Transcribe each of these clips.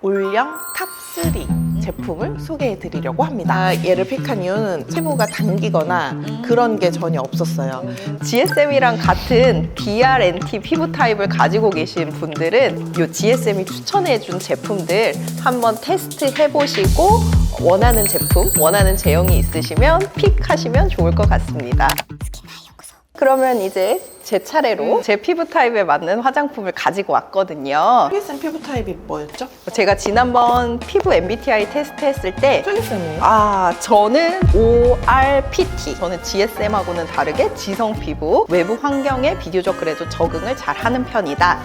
올영 탑3 제품을 소개해 드리려고 합니다. 얘를 픽한 이유는 피부가 당기거나 그런 게 전혀 없었어요. GSM이랑 같은 DRNT 피부 타입을 가지고 계신 분들은 이 GSM이 추천해준 제품들 한번 테스트 해보시고 원하는 제품, 원하는 제형이 있으시면 픽하시면 좋을 것 같습니다. 그러면 이제 제 차례로 제 피부 타입에 맞는 화장품을 가지고 왔거든요. 소개쌤 피부 타입이 뭐였죠? 제가 지난번 피부 MBTI 테스트 했을 때 소개쌤이에요? 저는 ORPT. 저는 GSM하고는 다르게 지성 피부, 외부 환경에 비교적 그래도 적응을 잘 하는 편이다.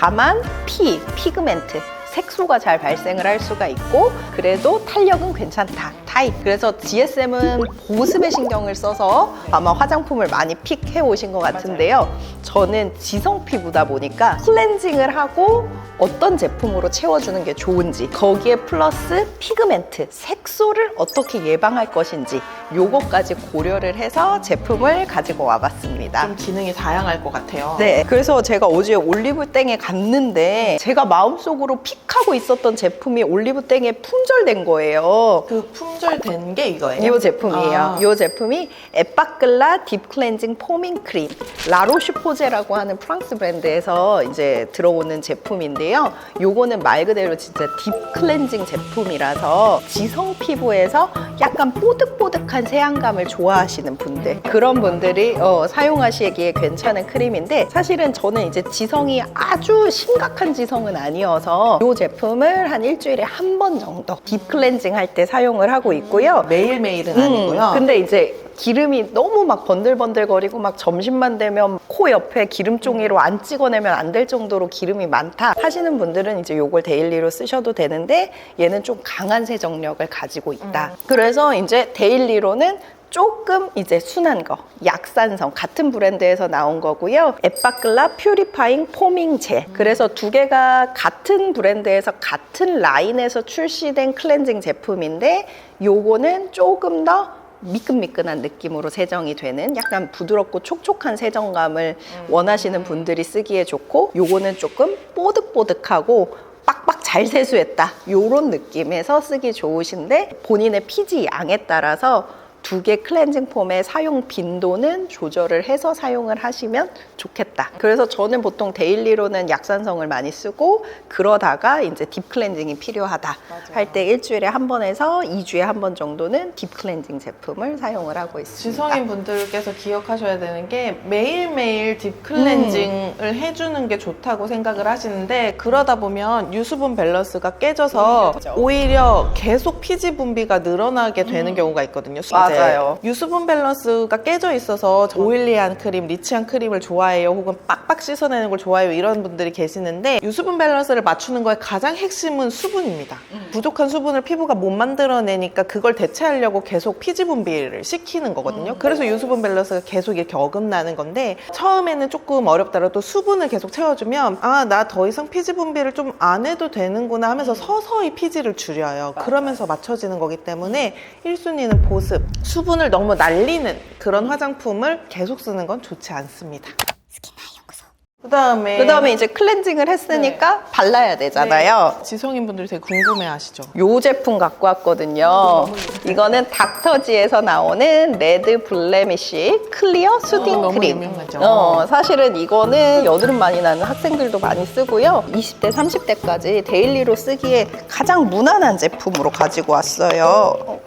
다만 피그멘트, 색소가 잘 발생을 할 수가 있고 그래도 탄력은 괜찮다 타입. 그래서 GSM은 보습에 신경을 써서 아마 화장품을 많이 픽해 오신 것 같은데요. 저는 지성 피부다 보니까 클렌징을 하고 어떤 제품으로 채워주는 게 좋은지, 거기에 플러스 피그멘트, 색소를 어떻게 예방할 것인지 요거까지 고려를 해서 제품을 가지고 와봤습니다. 좀 기능이 다양할 것 같아요. 네, 그래서 제가 어제 올리브땡에 갔는데 제가 마음속으로 픽하고 있었던 제품이 올리브땡에 품절된 거예요. 그 품절된 게 이거예요? 이 제품이에요. 이 제품이 에빠클라 딥 클렌징 포밍 크림, 라로슈포제라고 하는 프랑스 브랜드에서 이제 들어오는 제품인데요. 요거는 말 그대로 진짜 딥 클렌징 제품이라서 지성 피부에서 약간 뽀득뽀득한 세안감을 좋아하시는 분들, 그런 분들이 사용하시기에 괜찮은 크림인데, 사실은 저는 이제 지성이 아주 심각한 지성은 아니어서 이 제품을 한 일주일에 한 번 정도 딥 클렌징 할 때 사용을 하고 있고요. 매일매일은 아니고요. 근데 이제 기름이 너무 막 번들번들거리고 막 점심만 되면 코 옆에 기름종이로 안 찍어내면 안 될 정도로 기름이 많다 하시는 분들은 이제 요걸 데일리로 쓰셔도 되는데, 얘는 좀 강한 세정력을 가지고 있다. 그래서 이제 데일리로는 조금 이제 순한 거, 약산성 같은 브랜드에서 나온 거고요. 에빠클라 퓨리파잉 포밍 젤. 그래서 두 개가 같은 브랜드에서 같은 라인에서 출시된 클렌징 제품인데, 요거는 조금 더 미끈미끈한 느낌으로 세정이 되는, 약간 부드럽고 촉촉한 세정감을 원하시는 분들이 쓰기에 좋고, 요거는 조금 뽀득뽀득하고 빡빡 잘 세수했다 요런 느낌에서 쓰기 좋으신데, 본인의 피지 양에 따라서 두 개 클렌징 폼의 사용 빈도는 조절을 해서 사용을 하시면 좋겠다. 그래서 저는 보통 데일리로는 약산성을 많이 쓰고, 그러다가 이제 딥 클렌징이 필요하다 할 때 일주일에 한 번에서 2주에 한 번 정도는 딥 클렌징 제품을 사용을 하고 있습니다. 지성인 분들께서 기억하셔야 되는 게 매일매일 딥 클렌징을 해주는 게 좋다고 생각을 하시는데, 그러다 보면 유수분 밸런스가 깨져서 오히려 계속 피지 분비가 늘어나게 되는 경우가 있거든요. 맞아요. 유수분 밸런스가 깨져 있어서 오일리한 크림, 리치한 크림을 좋아해요, 혹은 빡빡 씻어내는 걸 좋아해요, 이런 분들이 계시는데, 유수분 밸런스를 맞추는 거의 가장 핵심은 수분입니다. 부족한 수분을 피부가 못 만들어내니까 그걸 대체하려고 계속 피지 분비를 시키는 거거든요. 그래서 유수분 밸런스가 계속 이렇게 어긋나는 건데, 처음에는 조금 어렵더라도 수분을 계속 채워주면 나 더 이상 피지 분비를 좀 안 해도 되는구나 하면서 서서히 피지를 줄여요. 그러면서 맞춰지는 거기 때문에 1순위는 보습, 수분을 너무 날리는 그런 화장품을 계속 쓰는 건 좋지 않습니다. 그 다음에 이제 클렌징을 했으니까 발라야 되잖아요. 지성인 분들이 되게 궁금해 하시죠? 요 제품 갖고 왔거든요. 이거는 닥터지에서 나오는 레드 블레미쉬 클리어 수딩 너무 크림. 유명하죠. 사실은 이거는 여드름 많이 나는 학생들도 많이 쓰고요. 20대, 30대까지 데일리로 쓰기에 가장 무난한 제품으로 가지고 왔어요.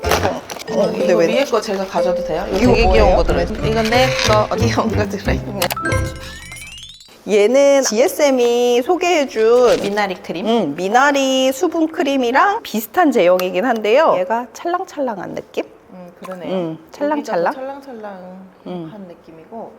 근데 이거 왜 위에 거 제가 가져도 돼요? 이거 이거 되게 뭐예요? 귀여운 거 들어있어요. 이건 내 거 귀여운 거 들어있네. 얘는 GSM이 소개해준 미나리 크림. 미나리 수분 크림이랑 비슷한 제형이긴 한데요. 얘가 찰랑찰랑한 느낌? 그러네요. 찰랑찰랑? 찰랑찰랑한 느낌이고.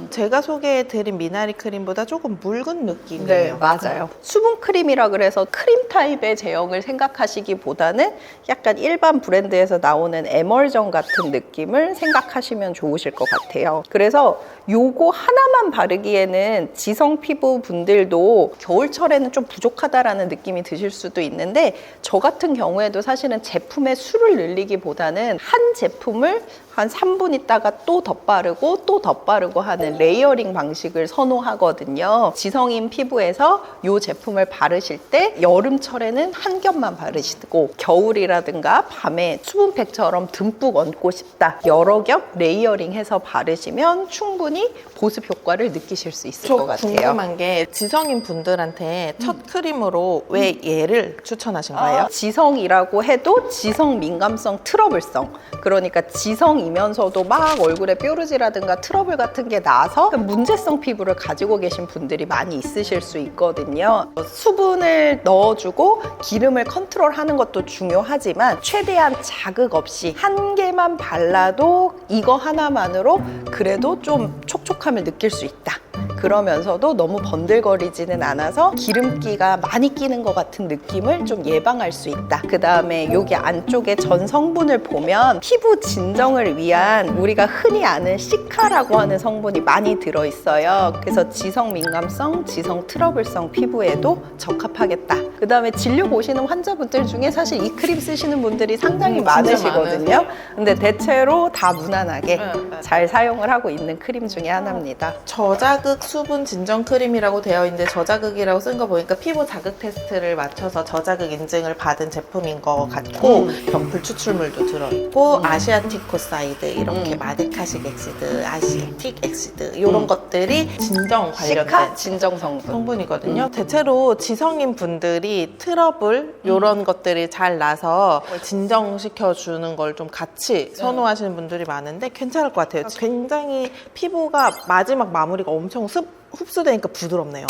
제가 소개해드린 미나리 크림보다 조금 묽은 느낌이에요. 맞아요. 수분 크림이라 그래서 크림 타입의 제형을 생각하시기보다는 약간 일반 브랜드에서 나오는 에멀전 같은 느낌을 생각하시면 좋으실 것 같아요. 그래서 요거 하나만 바르기에는 지성 피부 분들도 겨울철에는 좀 부족하다라는 느낌이 드실 수도 있는데, 저 같은 경우에도 사실은 제품의 수를 늘리기보다는 한 제품을 한 3분 있다가 또 덧바르고 또 또 덧바르고 하는 레이어링 방식을 선호하거든요. 지성인 피부에서 이 제품을 바르실 때 여름철에는 한 겹만 바르시고 겨울이라든가 밤에 수분팩처럼 듬뿍 얹고 싶다. 여러 겹 레이어링해서 바르시면 충분히 보습 효과를 느끼실 수 있을 것 같아요. 궁금한 게 지성인 분들한테 첫 크림으로 왜 얘를 추천하신 거예요? 지성이라고 해도 지성 민감성 트러블성, 그러니까 지성이면서도 막 얼굴에 뾰루지라든가 트러블 같은 게 나서 문제성 피부를 가지고 계신 분들이 많이 있으실 수 있거든요. 수분을 넣어주고 기름을 컨트롤하는 것도 중요하지만 최대한 자극 없이 한 개만 발라도 이거 하나만으로 그래도 좀 촉촉함을 느낄 수 있다. 그러면서도 너무 번들거리지는 않아서 기름기가 많이 끼는 것 같은 느낌을 좀 예방할 수 있다. 그 다음에 여기 안쪽에 전 성분을 보면 피부 진정을 위한 우리가 흔히 아는 시카라고 하는 성분이 많이 들어있어요. 그래서 지성 민감성, 지성 트러블성 피부에도 적합하겠다. 그 다음에 진료 보시는 환자분들 중에 사실 이 크림 쓰시는 분들이 상당히 많으시거든요. 근데 대체로 다 무난하게 잘 사용을 하고 있는 크림 중에 하나입니다. 저자극 수분 진정 크림이라고 되어 있는데 저자극이라고 쓴 거 보니까 피부 자극 테스트를 맞춰서 저자극 인증을 받은 제품인 것 같고 병풀 추출물도 들어있고 아시아티코사이드 이렇게 마데카식 엑시드, 아시틱 엑시드 이런 것들이 진정 관련된 시카 진정 성분. 성분이거든요. 대체로 지성인 분들이 트러블 이런 것들이 잘 나서 진정시켜주는 걸 좀 같이 선호하시는 분들이 많은데 괜찮을 것 같아요. 굉장히 피부가 마지막 마무리가 엄청 흡수되니까 부드럽네요.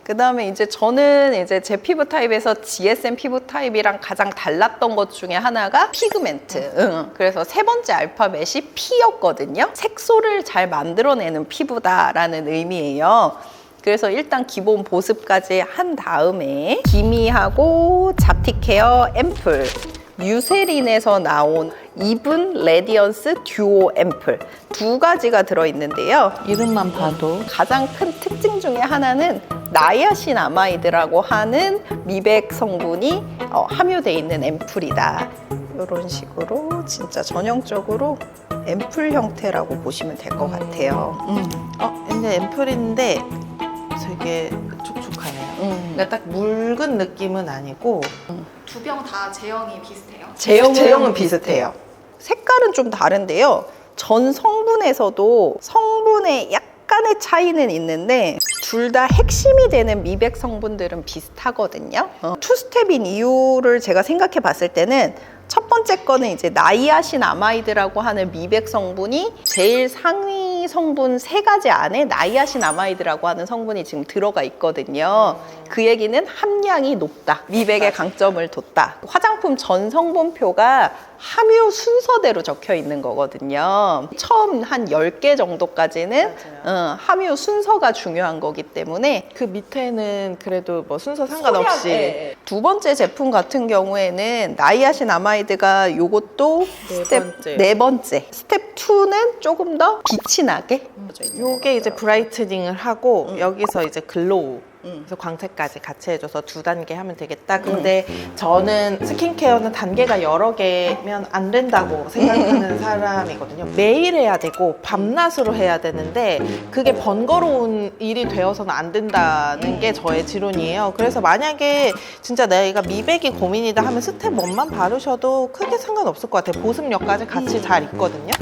그 다음에 이제 저는 이제 제 피부 타입에서 GSM 피부 타입이랑 가장 달랐던 것 중에 하나가 피그멘트. 그래서 세 번째 알파벳이 P였거든요. 색소를 잘 만들어내는 피부다라는 의미예요. 그래서 일단 기본 보습까지 한 다음에 기미하고 잡티 케어 앰플, 유세린에서 나온 이븐 레디언스 듀오 앰플 두 가지가 들어있는데요. 이름만 봐도 가장 큰 특징 중에 하나는 나이아신아마이드라고 하는 미백 성분이 함유되어 있는 앰플이다. 이런 식으로 진짜 전형적으로 앰플 형태라고 보시면 될 것 같아요. 근데 앰플인데 되게 촉촉하네요. 그러니까 딱 묽은 느낌은 아니고 두 병 다 제형이 비슷해요. 제형은 비슷해요. 색깔은 좀 다른데요. 전 성분에서도 성분의 약간의 차이는 있는데 둘 다 핵심이 되는 미백 성분들은 비슷하거든요. 투스텝인 이유를 제가 생각해 봤을 때는 첫 번째 거는 이제 나이아신아마이드라고 하는 미백 성분이 제일 상위 성분 세 가지 안에 나이아신아마이드라고 하는 성분이 지금 들어가 있거든요. 그 얘기는 함량이 높다. 미백에 강점을 뒀다. 화장품 전 성분표가 함유 순서대로 적혀 있는 거거든요. 처음 한 10개 정도까지는 함유 순서가 중요한 거기 때문에 그 밑에는 그래도 뭐 순서 상관없이 두 번째 제품 같은 경우에는 나이아신아마이드가 요것도 네 번째. 스텝 2는 조금 더 빛이 나게. 요게 이제 브라이트닝을 하고 여기서 이제 글로우 그래서 광채까지 같이 해줘서 2단계 하면 되겠다. 근데 저는 스킨케어는 단계가 여러 개면 안 된다고 생각하는 사람이거든요. 매일 해야 되고 밤낮으로 해야 되는데 그게 번거로운 일이 되어서는 안 된다는 게 저의 지론이에요. 그래서 만약에 진짜 내가 미백이 고민이다 하면 스텝 1만 바르셔도 크게 상관없을 것 같아요. 보습력까지 같이 잘 있거든요.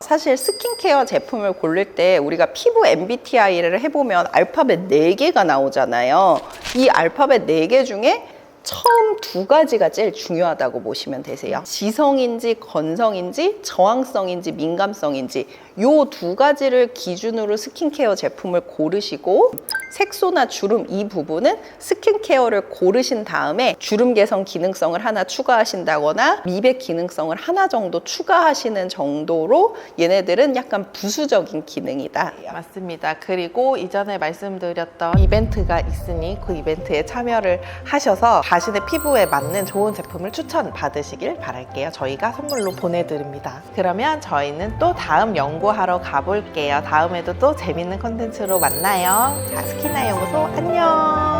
사실 스킨케어 제품을 고를 때 우리가 피부 MBTI를 해보면 알파벳 4개가 나오잖아요. 이 알파벳 4개 중에 처음 2가지가 제일 중요하다고 보시면 되세요. 지성인지 건성인지 저항성인지 민감성인지 요 2가지를 기준으로 스킨케어 제품을 고르시고 색소나 주름 이 부분은 스킨케어를 고르신 다음에 주름 개선 기능성을 하나 추가하신다거나 미백 기능성을 하나 정도 추가하시는 정도로 얘네들은 약간 부수적인 기능이다. 맞습니다. 그리고 이전에 말씀드렸던 이벤트가 있으니 그 이벤트에 참여를 하셔서 자신의 피부에 맞는 좋은 제품을 추천받으시길 바랄게요. 저희가 선물로 보내드립니다. 그러면 저희는 또 다음 연구하러 가볼게요. 다음에도 또 재밌는 콘텐츠로 만나요. 자, 스키나 연구소 안녕.